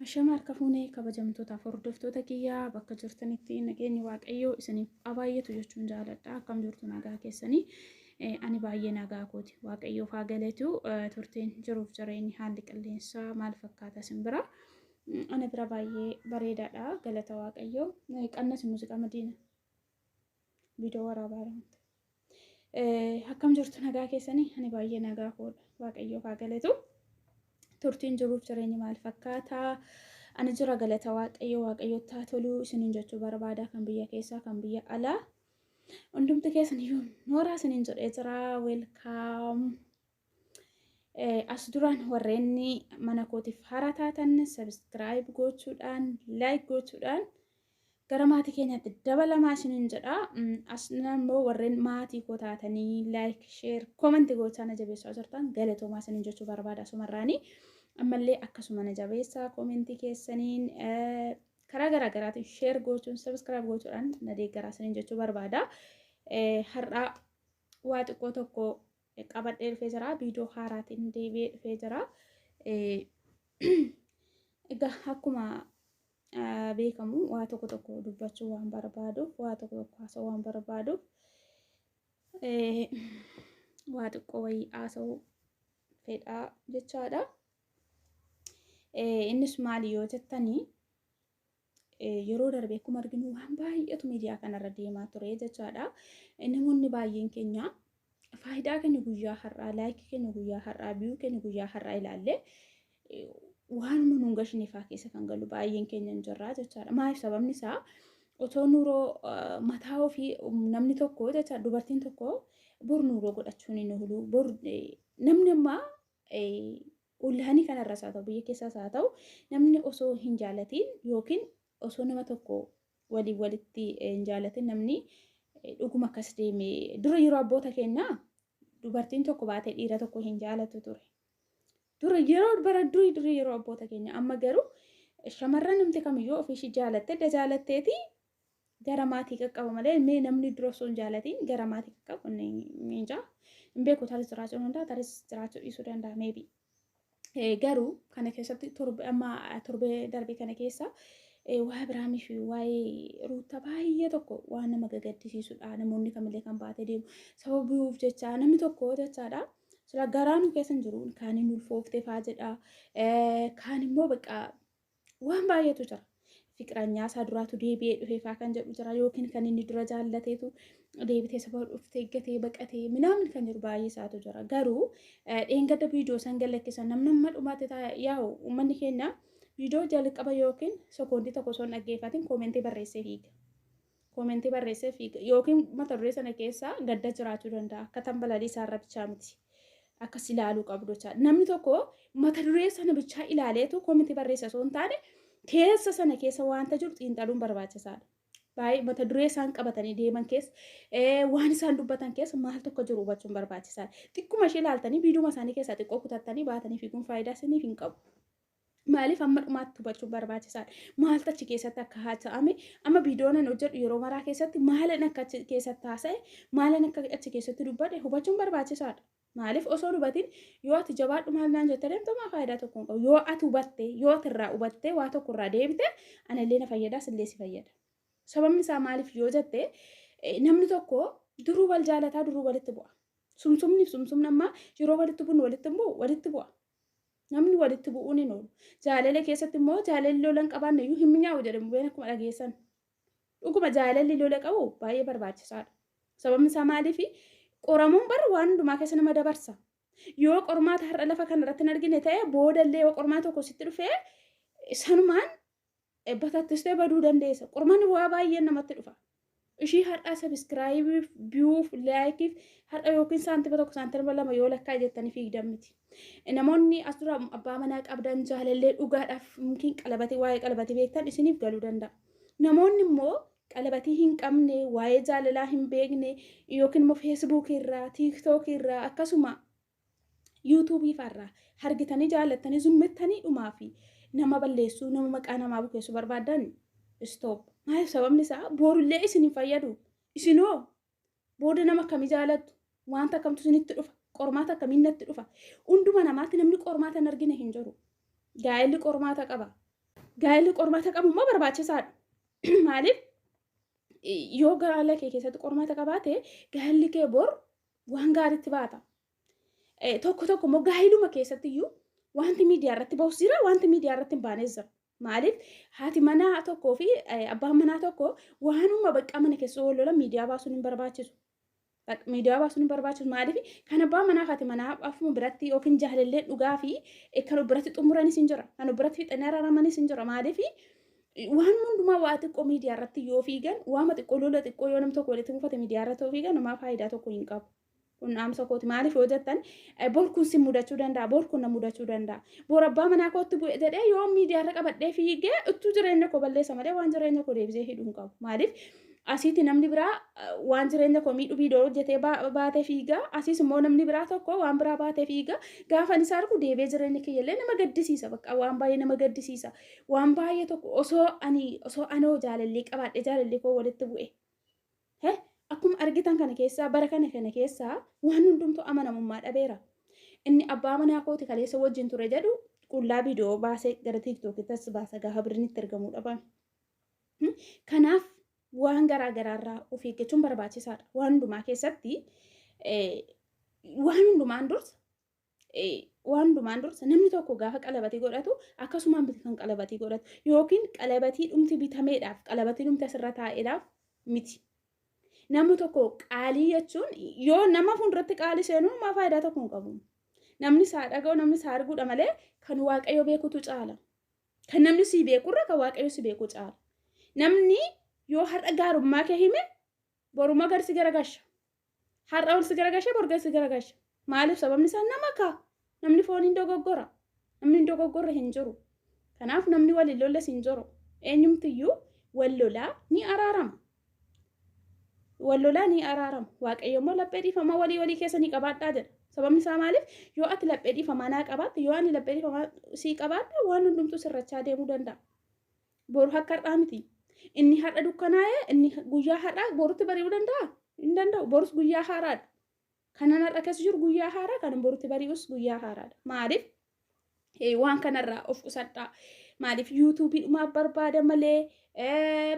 Ashama harka fuunee kabajamtootaaf hordoftoota kiyyaa bakka jirtanitti nageenyi waaqayyoo isiniif abaayyetu jechuun jaaladha. Akkam jirtu nagaa keessanii ani baay'ee nagaa kooti. Waaqayyoof haa galatu. Turtiin jiruuf jireenyi haalli qilleensaa maal fakkaata isin bira? Ana bira baay'ee bareedaadha. Galata waaqayyoo. Qannas muuziqaa madiina viidiyoo waraabaa jirti. Akkam jirtu nagaa keessanii ani baay'ee nagaa koodha. Waaqayyoof haa galatu. Turtiin jiruuf jireenyi maal fakkaata? Ani jira galata waaqayyootti haa tolu isiniin jechuu barbaada kan biyya keessaa kan biyya alaa. Hundumti keessaniyyuu nooraa isiniin jedhee jira. Welkaam. As duraan warreen mana kootiif haaraa taatan sabiskiraayib gochuudhaan laayik gochuudhaan gara maatii keenyaatti dabalamaa isiniin jedha. As immoo warreen maatii koo taatanii laayik sheer koomentii gochaa na jabeessaa jirtan galatoomaa isiniin jechuu barbaada sumarraanii. Ammallee akkasuma na jabeessaa koomentii keessaniin karaa garaa garaatiin sheer gochuun sabiskiraayib gochuudhaan na deeggaraa isiniin jechuu barbaada. Har'a waa xiqqoo tokko qabadhee dhufee jira. Viidiyoo haaraatiin deebi'ee dhufee jira. Egaa akkuma beekamu waa tokko dubbachuu waan barbaaduuf waa tokko haasa'uu waan barbaaduuf waa xiqqoo wayii haasa'uu fedhaa jechaadha. Innis maali yoo jettanii yeroo darbe akkuma arginu waan baay'eetu miidiyaa kanarra deemaa ture jechaadha. Namoonni baay'een keenya faayidaa keenya guyyaa har'aa, laayikii keenya guyyaa har'aa, biyuu keenya guyyaa har'aa ilaallee waan nuun gashiniifaa keessa kan galu baay'een keenya hin jirraa jechaadha. Maaliif sababni isaa otoo nuuroo mataa ofii namni tokko jecha dubartiin tokko bor nuuroo godhachuun hin oolu. Bor namni ammaa ullaanii kanarras haa ta'u biyya keessaas haa ta'u namni osoo hin jaalatiin yookiin osoo nama tokko walitti hin jaalatin namni dhuguma akkas deeme dura yeroo abboota keenyaa dubartiin tokko baatee dhiira tokko hin jaalatu ture. Dura yeroo abboota keenya amma garuu shamarran namti kamiyyuu ofiishii jaalatte jaalatteeti gara maatii qaqqaba malee namni dura osoo hin jaalatiin gara maatii qaqqabu ni jaa. Hin beeku taris jiraachuu danda'a taris jiraachuu dhiisuu danda'a maybe. Garuu kana keessatti torbee darbe kana keessa waa Abiraamii fi waa'ee Ruutaa baay'ee tokko waan nama gaddisiisudha. Namoonni kamillee kan baatee deemu sababuuf jecha namni tokko jechaadha. Sila garaanuu keessa hin jiru kaan inni ulfooftee fa'aa jedha. Kaan immoo bakka waan baay'eetu jira. Fiqiranyaa isaa duraatu deebi'ee dhufee fa'aa kan jedhu jira yookiin kan inni dura jaallateetu deebitee saba dhuftee gatee baqatee minaamin kan jiru baay'ee isaatu jira. Garuu dheengadda viidiyoo san galakkisan namni dhumaate yaa'u uummanni keenya viidiyoo jalqaba yookiin sekoondii tokko osoo hin dhaggeeffatin koomentii barreessee fiiga. Koomentii barreessee fiiga yookiin mata duree sana keessa gadda jiraachuu danda'a. Akka tambaladii isaarra bichaa miti. Akkas ilaaluu qabdu jechaadha. Namni tokko mata duree sana bichaa ilaaleetu koomentii barreessa osoo hin taane keessa sana keessa waanta jiru xiinxaluun barbaachisaadha. Baay'ee mata duree isaan qabatanii deeman keessa waan isaan dubbatan keessa maal tokko jiru hubachuun barbaachisaadha. Xiqquma ishee ilaaltanii viidiyoo isaanii keessaa xiqqoo kutattanii baatanii fiiguun faayidaa isiniif hin qabu. Maaliif amma dhumaatti hubachuun barbaachisaadha. Maaltu achi keessatti akka haasa'ame amma viidiyoon ani hojjedhu yeroo maraa keessatti maalan akka achi keessatti haasa'e maalan akka achi keessatti dubbate hubachuun barbaachisaadha. Maaliif osoo hubatiin yoo ati jabaadhu maal naan jettee deemtu maa faayidaa tokko hin qabu. Yoo ati hubatte yoo ati irraa hubatte waa tokko irraa deebite anallee na fayyada sillee si fayyada. Sababni isaa maaliif yoo jette namni tokko duruu wal jaalataa duruu walitti bu'a. Sumsumni ammaa yeroo walitti bu'u walitti bu'a. Namni walitti bu'uun hin oolu. Jaalala keessatti immoo jaalalli lola hin qabaanne iyyuu hin mi'aawu jedhamu been akkuma dhageessan. Dhuguma jaalalli lola qabu baay'ee barbaachisaadha. Sababni isaa maaliif qoramuun bara waan hundumaa keessa nama dabarsa. Yoo qormaata har'a lafa kanarratti hin argine ta'e boodallee yoo qormaata tokko sitti dhufee sanumaan batattistee baduu dandeessa. Qormaanni waa baay'een namatti dhufa. Ishii har'a sabiskiraayibiif biyuuf laayikiif har'a yookiin saantima tokko saantima lama yoo lakkaa jettanii fiigdan miti. Namoonni as dura abbaa manaa qabdan jaalallee dhugaadhaaf yookiin qalabatii waa'ee qalabatii beektan isiniif galuu danda'a. Namoonni immoo qalabatii hin qabne waa'ee jaalalaa hin beekne yookiin immoo feesbuukii irraa tiiktookii irraa akkasuma yuutuubii fa'arraa argitanii jaallattanii zummettanii dhumaa fi nama balleessuu nama maqaa namaa bukeessuu barbaadan stop. Maaliif sababni isaa boorullee isin hin fayyadu. Isinoo booda nama akkamii jaalattu wanta akkamtu isinitti dhufa qormaata akkamiin natti dhufa. Hunduma namaatti namni qormaata hin argine hin jiru. Gaa'elli qormaata qaba. gaa'elli qormaata qabu immoo barbaachisaadha. Maaliif yoo gaa'ela kee keessatti qormaata qabaate gaa'elli kee bor waan gaariitti baata. Tokko tokko immoo gaa'eluma keessatti iyyuu wanti miidiyaa irratti bahus jira, wanti miidiyaa irratti hin baanes jira. Maaliif haati manaa tokkoo fi abbaan manaa tokko waanuma bakka mana keessa wal lolan miidiyaa baasuun hin barbaachisu. Miidiyaa baasuun hin barbaachisu. Maaliif kan abbaan manaa fi haati manaa afuma biratti yookiin jaalallee dhugaa fi kan biratti xumuranis hin jira. Kan biratti fixanii araaramanis hin jira. Maaliif waan hundumaa waa xiqqoo miidiyaa irratti yoo fiigan waama xiqqoo lola xiqqoo yoo nam tokko walitti buufate miidiyaa irratti yoo fiigan namaa faayidaa tokko hin qabu. Kun dhaamsa kooti. Maaliif yoo jettan bor kun si mudachuu danda'a, bor kun na mudachuu danda'a. Bor abbaa manaa kootti bu'e jedhee yoo miidiyaa irra qabadhee fiigee ittuu jireenya koo balleessa malee waan jireenya koo deebisee hidhuu hin qabu. Maaliif asitti namni biraa waan jireenya koo miidhuu viidiyoo hojjetee baatee fiigaa, asiis immoo namni biraa tokko waan biraa baatee fiigaa, gaafa inni isaa argu deebi'ee jireenya kiyyallee nama gaddisiisa. Bakka waan baay'ee nama gaddisiisa. Waan baay'ee tokko osoo anoo jaalallee qabaadhee jaalallee koo walitti bu'e. Akkuma argitan kana keessaa bara kana keessaa waan hundumtuu amanamummaa dhabeera. Inni abbaa manaa kooti kaleessa wajjin ture jedhu qullaa viidiyoo baasee gara tiiktookittis baasa gaafa birinitti ergamuu dhaban. Kanaaf waan garaa garaarraa of eeggachuun barbaachisaadha. Waan hundumaa keessatti waan hundumaan dursa namni tokko gaafa qalabatii godhatu akkasumaan biti kan qalabatii godhatu yookiin qalabatii dhumti bitameedhaaf qalabatii dhumti asirra taa'eedhaaf miti. Namni tokko qaalii jechuun yoo nama fuulduratti qaalii seenuu maa faayidaa tokko hin qabu. Namni isaa dhaga'u namni isaa arguudha malee kan waaqayyo beekutu caala. Kan namni si beekurra kan waaqayyo si beeku caala. Namni yoo har'a gaarummaa kee hime boruma garsi garagasha. Har'a ol si garagasha bor garsi garagasha. Maaliif sababni isaa nama kaa. Namni fooniin dogoggora. Namni dogoggorra hin jiru. Kanaaf namni waliin lolles hin jiru. Eenyumtiyyuu wal lolaa ni araarama. Wallolaa ni araarama. Waaqayyo immoo laphee dhiifamaa walii keessa ni qabaadhaa jedha. Sababni isaa maaliif yoo ati laphee dhiifamaa naa qabaatte yoo ani laphee dhiifamaa sii qabaadhe waan hundumtuu sirrachaa deemuu danda'a. Boru akka har'aa miti. Inni har'a dukkanaa'ee inni guyyaa har'aa borutti bari'uu danda'a? Hin danda'u. Borus guyyaa haaraadha. Kanan har'a keessa jiru guyyaa haaraa kan borutti bari'us guyyaa haaraadha. Maaliif waan kanarraa of qusadhaa. Maaliif yuutuubii dhumaaf barbaada malee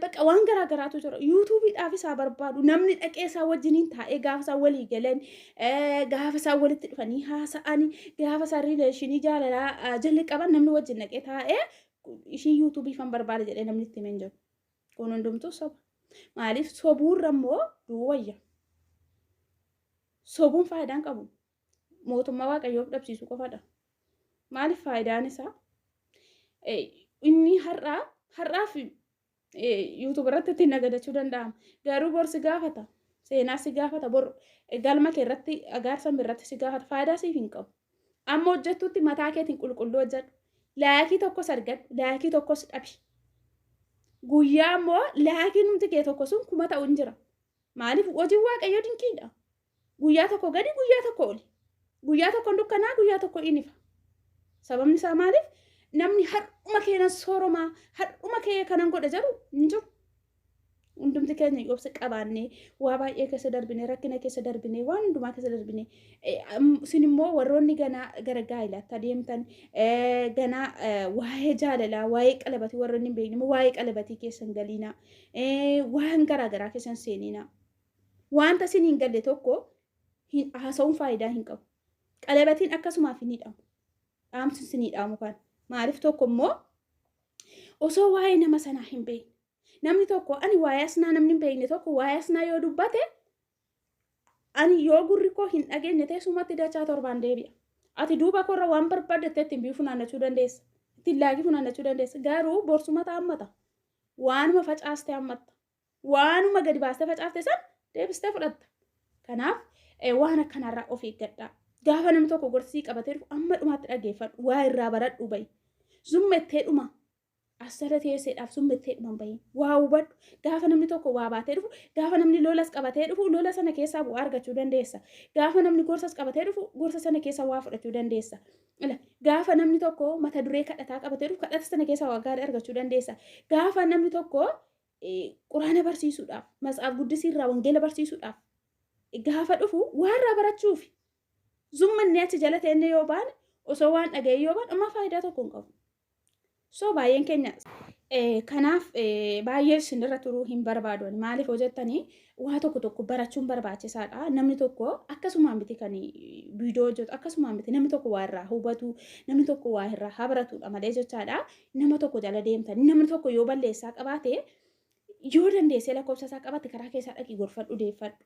bakka waan garaa garaatu jira. Yuutuubiidhaaf isaa barbaadu namni dhaqee isaa wajjiniin taa'ee gaafa isaa walii galan gaafa isaa walitti dhufanii haasa'anii gaafa isaa riileeshinii jaalalaa jalli qaban namni wajjin dhaqee taa'ee ishii yuutuubiifan barbaada jedhee namni itti himen jiru. Kun hundumtuu soba. Maaliif sobuurra immoo duwwayya. Sobuun faayidaan qabu. Mootummaa waaqayyoof dhabsiisuu qofaadha. Maaliif faayidaan isaa? Inni har'aaf YouTube irratti ittiin nagadachuu danda'ama. Garuu bor si gaafata. Seenaa si gaafata. Bor galma kee irratti agaarsa irratti si gaafata. Faayidaa siif hin qabu. Amma hojjettutti mataa keetiin qulqulluu hojjedhu. Laayikii tokkos argadhu. Laayikii tokkos dhabi. Guyyaa immoo laayikiin humti kee tokko sun 1000 ta'u hin jira. Maaliif hojiin waaqayyoo dinqiidha. Guyyaa tokko gadi guyyaa tokko oli. Guyyaa tokko dukkanaa guyyaa tokko inifa. Sababni isaa maaliif? Namni har'uma keenan sooromaa har'uma kee kanan godha jedhu hin jiru. Hundumti keenya obsa qabaannee waa baay'ee keessa darbinee rakkina keessa darbinee waan hundumaa keessa darbinee isin immoo warroonni ganaa gara gaa'ilaatti adeemtan ganaa waa'ee jaalalaa waa'ee qalabatii warroonni hin beekne waa'ee qalabatii keessan galiinaa waan garaa garaa keessan seeninaa wanta isin hin galle tokko haasa'uun faayidaa hin qabu. Qalabatiin akkasumaaf hin hidhamu. Dhaamsi isin hidhamu kan. Maaliif tokko immoo osoo waa'ee nama sanaa hin beekne namni tokko ani waa'ee asnaa namni hin beekne tokko waa'ee asnaa yoo dubbate ani yoo gurri koo hin dhageenye teessumatti dachaa torbaan deebi'a. Ati duuba korra waan barbaaddetti ittiin biifuu naannachuu dandeessa. Ittiin laagii funaannachuu dandeessa. Garuu borsumata hammata. Waanuma facaaste hammatta. Waanuma gadi baastee facaaste san deebistee fudhatta. Kanaaf waan akkanarraa of eeggadhaa. Gaafa namni tokko gorsii qabatee dhufu amma dhumaatti dhaggeeffadhu. Waa irraa baradhu bayi. Zummettee dhuma. Asirra teesseedhaaf zummettee dhuma bayi. Waa hubadhu. Gaafa namni tokko waa baatee dhufu, gaafa namni lolas qabatee dhufu, lola sana keessaa bu'aa argachuu dandeessa. Gaafa namni gorsas qabatee dhufu, gorsa sana keessaa waa fudhachuu dandeessa. Gaafa namni tokko mata duree kadhataa qabatee dhufu, kadhata sana keessaa waa gaarii argachuu dandeessa. Gaafa namni tokko quraana barsiisuudhaaf, matsaaf guddisiirraa wangeela barsiisuudhaaf gaafa dhufu waa irraa barachuuf. Zummanni achi jala teenne yoo baane osoo waan dhaga'e yoo baane amma faayidaa tokko hin qabu. So baay'een keenya Kanaaf baay'ee isinirra turuu hin barbaadu. Maaliif hojjettanii waa tokko barachuun barbaachisaadha. Namni tokko akkasumaan miti kan viidiyoo hojjetu akkasumaan miti namni tokko waa irraa hubatu namni tokko waa irraa haa baratudha malee jechaadha. Nama tokko jala deemtanii namni tokko yoo balleessaa qabaate yoo dandeessee lakkoofsa isaa qabaate karaa keessaa dhaqii gorfadhu deeffadhu.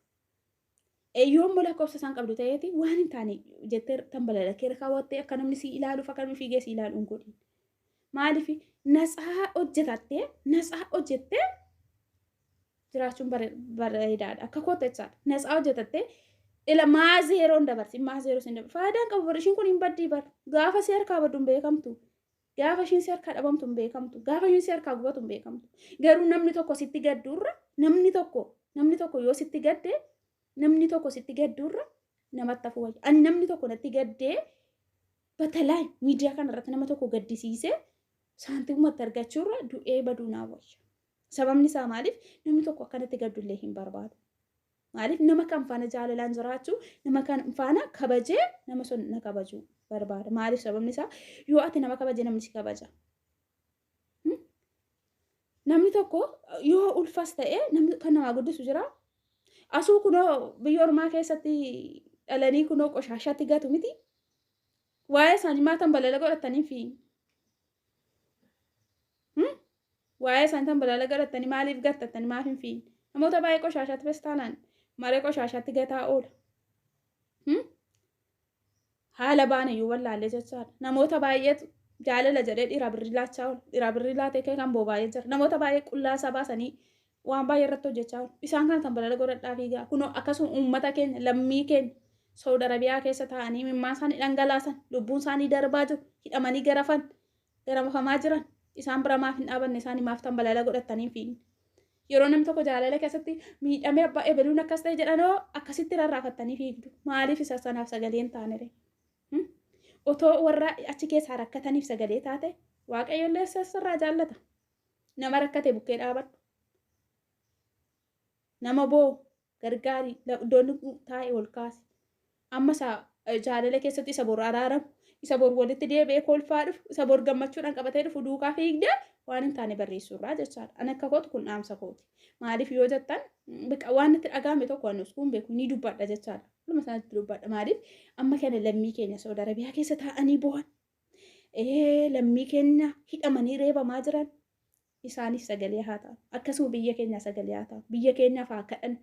Yoo immoo lakkoofsa isaan qabdu ta'eeti waan hin taane jettee tambalalakkee kaawwattee akka namni si ilaaluuf akka namni fiigee si ilaaluun godhin. Maaliif natsaa hojjettee jiraachuun bareedaadha. Akka kootechaadha. Natsaa hojjetattee ilmaa zeeroon dabarsi. Ilmaa zeeroo sin dabarsi. Faayidaan qabu bara ishiin kun hin baddii bara. Gaafa si harkaa baddu hin beekamtu. Gaafa ishiin si harkaa dhabamtu hin beekamtu. Gaafa ishiin si harkaa gubatu hin beekamtu. Garuu namni tokko sitti gaddurra namni tokko yoo sitti gaddee namni tokko sitti gaddurra namatti hafu wayya. Ani namni tokko natti gaddee batalaa miidiyaa kanarratti nama tokko gaddisiisee saantiimatti argachuurra du'ee baduu naa wayya. Sababni isaa maaliif namni tokko akkanatti gaddullee hin barbaadu. Maaliif nama kan faana jaalalaan jiraachuu nama kan faana kabajee nama sun na kabajuu barbaada. Maaliif sababni isaa yoo ati nama kabaje namni si kabaja. Namni tokko yoo ulfas ta'e namni kan namaa guddisu jira. Asuu kunoo biyya ormaa keessatti dhalanii kunoo qoshaashaatti gatu miti. Waa'ee isaanii maatan balala godhatanii fi waa'ee isaanii tan balala godhatanii maaliif gattattanii maaf hin fiin namoota baay'ee qoshaashaatti festaalaan maree qoshaashaatti gataa oola. Haala baanayyuu wallaallee jechaadha. Namoota baay'eetu jaalala jedhee dhiiraa birrii laachaa oola. Dhiiraa birrii laatee kan boobaayee jira. Namoota baay'ee qullaasaa baasanii waan baay'ee irratti hojjechaa oola. Isaan kan tan balala godhadhaa fiigaa kunoo akkasuma uummata keenya lammii keenya Saudi Arabiyaa keessa taa'anii mimmaan isaanii dhangalaasan lubbuun isaanii darbaa jiru hidhamanii garamafamaa jiran isaan bira maaf hin dhaabanne isaanii maaf tan balala godhatanii fiigni. Yeroo namni tokko jaalala keessatti miidhamee abbaa ebeluun akkas ta'e jedhanoo akkasitti rarraafattanii fiigdu. Maaliif isa sanaaf sagalee hin taanere? Otoo warra achi keessaa rakkataniif sagalee taate waaqayyoollee sirraa jaallata. Nama rakkate bukkee dhaabadhu. Nama boo gargaarii iddoon taa'e ol kaase. Amma jaalala keessatti isa bor araaramu isa bor walitti deebi'ee kolfaa dhufu isa bor gammachuudhaan qabatee dhufu duukaa fiigdee waan hin taane barreessuurraa jechaadha. Ani akka kootu kun dhaamsa kooti. Maaliif yoo jettan waan itti dhagaame tokko annus kun beeku ni dubbadha jechaadha. Luma sanatti dubbadha. Maaliif amma kana lammii keenya Saudi Arabiyaa keessa taa'anii bo'an. Lammii keenya hidhamanii reebamaa jiran isaaniif sagalee haa ta'u. Akkasuma biyya keenya sagalee haa ta'u. Biyya keenyaaf haa kadhan.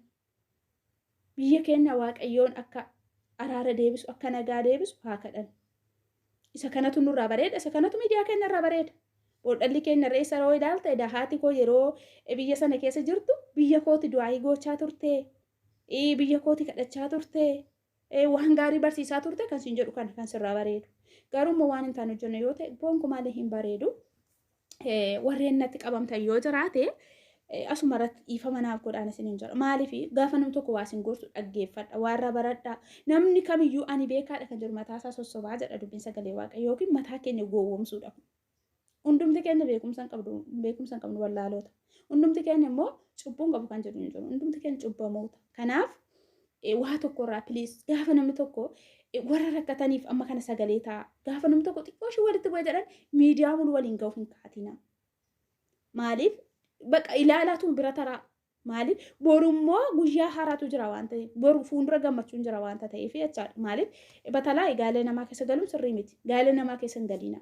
Biyya keenya waaqayyoon akka araara deebisu akka nagaa deebisu haa kadhan. Isa kanatu nurraa bareeda. Isa kanatu miidiyaa keenya irraa bareeda. Boodhalli keenya irra isa yeroo ilaalta haati koo yeroo biyya sana keessa jirtu biyya kooti du'aayii gochaa turte. Biyya kooti kadhachaa turte. Waan gaarii barsiisaa turte kan siin jedhu kan sirraa bareedu. Garuu immoo waan hin taane hojjennu yoo ta'e gonkumaalee hin bareedu. Warreen natti qabamtan yoo jiraate asuma irratti dhiifama naaf godhaan isin hin jedhu. Maaliif gaafa namni tokko waa isin gorsu dhaggeeffadha. Waarra baradhaa. Namni kamiyyuu ani beekaadha kan jiru mataasaa sossobaa jedha dubbiin sagalee waaqayyoo yookiin mataa keenya gowwoomsuudha. Hundumti keenya beekumsa hin qabnu wallaaloota. Hundumti keenya immoo cubbuun qabu kan jedhu hin jiru. Hundumti keenya cubbamoota. Kanaaf waa tokkorraa piliis gaafa namni tokko warra rakkataniif amma kana sagalee ta'a. Gaafa namni tokko xiqqoo ishee walitti bu'ee jedhan miidiyaa mulu waliin ga'uuf hin kaatina. Maaliif baqa ilaalaatuun bira taraa. Maaliif borummoo guyyaa haaraatu jira waan ta'eef boru fuuldura gammachuun jira waan ta'eef jechaadha. Maaliif batalaa gaalee namaa keessa galuun sirrii miti. Gaalee namaa keessa hin galiina.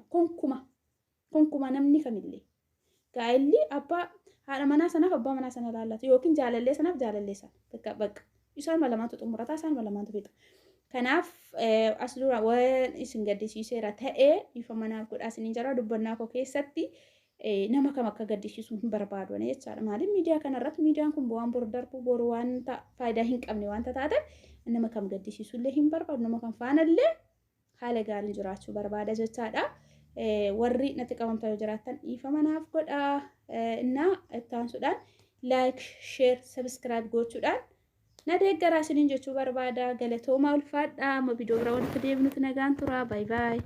Konkuma namni kamillee. Gaa'elli abbaa haadha manaa sanaaf abbaa manaa sana ilaallatu yookiin jaalallee sanaaf jaalallee sana bakka isaan malamaantu xumurataa isaan malamaantu fixa. Kanaaf as dura waan isin gaddisiiseera ta'ee ifa manaaf godhaa isiniin jira dubbannaa koo keessatti nama kam akka gaddisiisuu hin barbaadu jechaadha. Maaliif miidiyaa kanarratti miidiyaan kun waan bor darbu bor wanta faayidaa hin qabne wanta taate nama kam gaddisiisuullee hin barbaadu nama kam faanallee haala gaariin jiraachuu barbaada jechaadha. Warri natti qabamtaa yoo jiraattan ifa manaaf godhaa innaa ittaansuudhaan laayik sheer sabiskiraayib gochuudhaan na deeggaraa isiniin jechuu barbaada. Galatoomaa ulfaadhaa. Amma viidiyoo biraa walitti deebinutti nagaan tura. Baay baay.